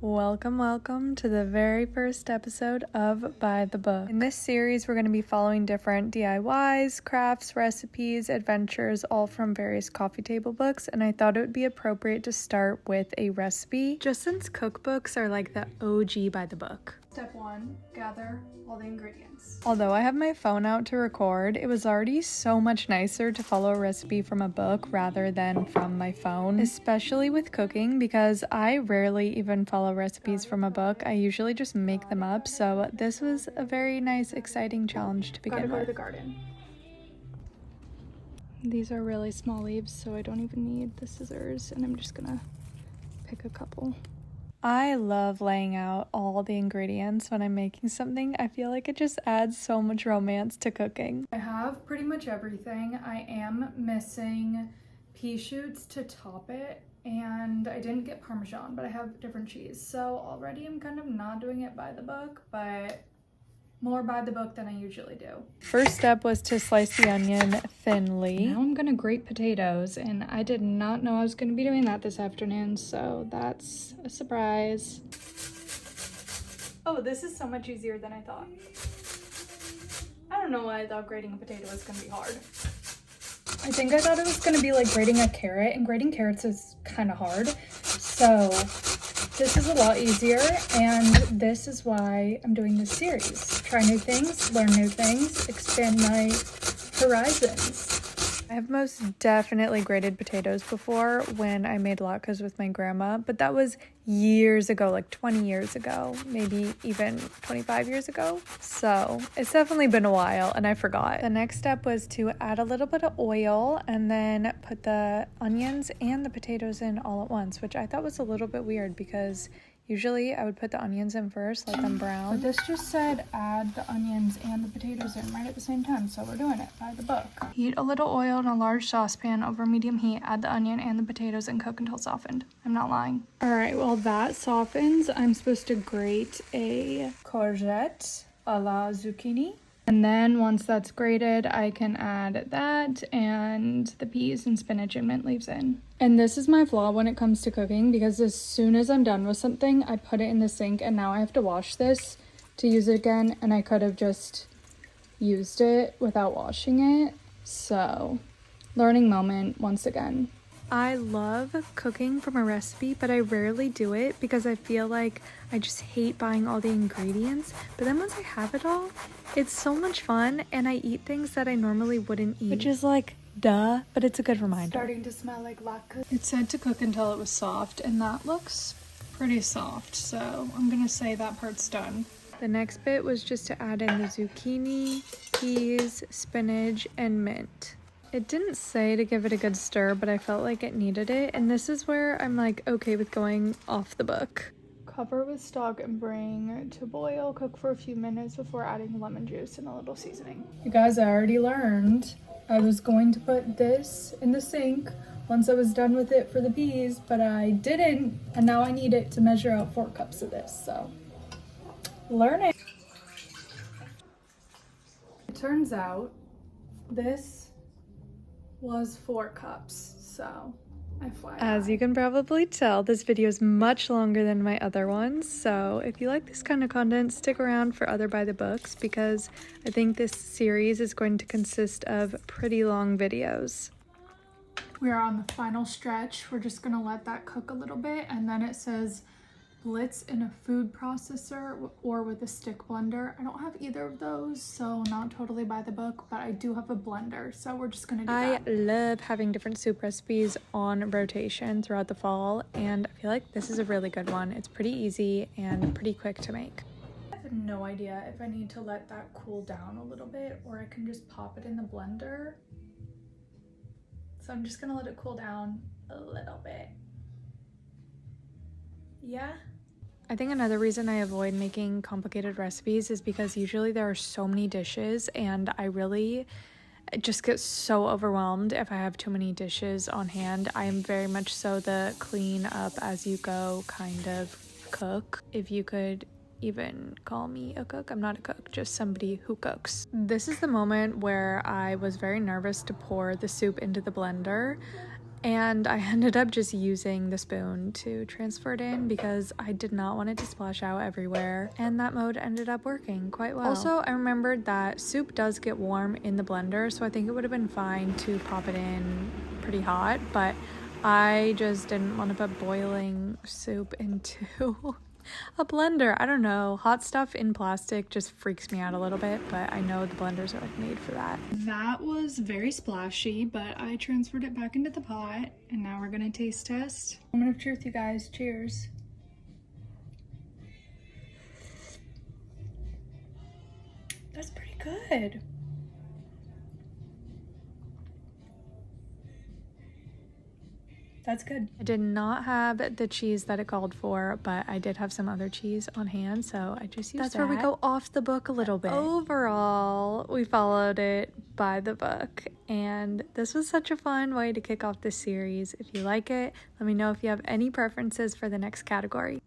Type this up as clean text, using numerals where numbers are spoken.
Welcome to the very first episode of By the Book. In this series, we're going to be following different DIYs, crafts, recipes, adventures, all from various coffee table books, and I thought it would be appropriate to start with a recipe, just since cookbooks are like the OG by the book. Step 1, gather all the ingredients. Although I have my phone out to record, it was already so much nicer to follow a recipe from a book rather than from my phone, especially with cooking because I rarely even follow recipes from a book. I usually just make them up, so this was a very nice, exciting challenge to begin with. Gotta go to the garden. These are really small leaves, so I don't even need the scissors, and I'm just gonna pick a couple. I love laying out all the ingredients when I'm making something. I feel like it just adds so much romance to cooking. I have pretty much everything. I am missing pea shoots to top it, and I didn't get Parmesan, but I have different cheese. So already I'm kind of not doing it by the book, but more by the book than I usually do. First step was to slice the onion thinly. Now I'm gonna grate potatoes, and I did not know I was gonna be doing that this afternoon, so that's a surprise. Oh, this is so much easier than I thought. I don't know why I thought grating a potato was gonna be hard. I think I thought it was gonna be like grating a carrot, and grating carrots is kind of hard, so this is a lot easier, and this is why I'm doing this series. Try new things, learn new things, expand my horizons. I have most definitely grated potatoes before when I made latkes with my grandma, but that was years ago, like 20 years ago, maybe even 25 years ago. So it's definitely been a while and I forgot. The next step was to add a little bit of oil and then put the onions and the potatoes in all at once, which I thought was a little bit weird because usually I would put the onions in first, let them brown. But this just said add the onions and the potatoes in right at the same time, so we're doing it by the book. Heat a little oil in a large saucepan over medium heat, add the onion and the potatoes and cook until softened. I'm not lying. All right, while that softens, I'm supposed to grate a courgette a la zucchini. And then once that's grated, I can add that and the peas and spinach and mint leaves in. And this is my flaw when it comes to cooking, because as soon as I'm done with something, I put it in the sink and now I have to wash this to use it again, and I could have just used it without washing it. So, learning moment once again. I love cooking from a recipe, but I rarely do it because I feel like I just hate buying all the ingredients. But then once I have it all, it's so much fun, and I eat things that I normally wouldn't eat. Which is like, duh, but it's a good reminder. Starting to smell like latkes. It said to cook until it was soft, and that looks pretty soft, so I'm gonna say that part's done. The next bit was just to add in the zucchini, peas, spinach, and mint. It didn't say to give it a good stir, but I felt like it needed it, and this is where I'm like okay with going off the book. Cover with stock and bring to boil. Cook for a few minutes before adding lemon juice and a little seasoning. You guys, I already learned I was going to put this in the sink once I was done with it for the peas, but I didn't, and now I need it to measure out 4 cups of this, so learn it. It turns out this was 4 cups, so FYI. As you can probably tell, this video is much longer than my other ones, so if you like this kind of content, stick around for other by the books, because I think this series is going to consist of pretty long videos. We are on the final stretch. We're just gonna let that cook a little bit, and then it says blitz in a food processor or with a stick blender. I don't have either of those, so not totally by the book, but I do have a blender, so we're just gonna do that. I love having different soup recipes on rotation throughout the fall, and I feel like this is a really good one. It's pretty easy and pretty quick to make. I have no idea if I need to let that cool down a little bit or I can just pop it in the blender. So I'm just gonna let it cool down a little bit. Yeah. I think another reason I avoid making complicated recipes is because usually there are so many dishes, and I really just get so overwhelmed if I have too many dishes on hand. I am very much so the clean up as you go kind of cook. If you could even call me a cook, I'm not a cook, just somebody who cooks. This is the moment where I was very nervous to pour the soup into the blender, And I ended up just using the spoon to transfer it in because I did not want it to splash out everywhere, and that mode ended up working quite well. Also, I remembered that soup does get warm in the blender, so I think it would have been fine to pop it in pretty hot, but I just didn't want to put boiling soup into a blender. I don't know, hot stuff in plastic just freaks me out a little bit, but I know the blenders are like made for that. That was very splashy, but I transferred it back into the pot, and now we're gonna taste test. Moment of truth, you guys. Cheers. That's pretty good. That's good. I did not have the cheese that it called for, but I did have some other cheese on hand, so I just used that. That's where we go off the book a little bit. Overall, we followed it by the book, and this was such a fun way to kick off this series. If you like it, let me know if you have any preferences for the next category.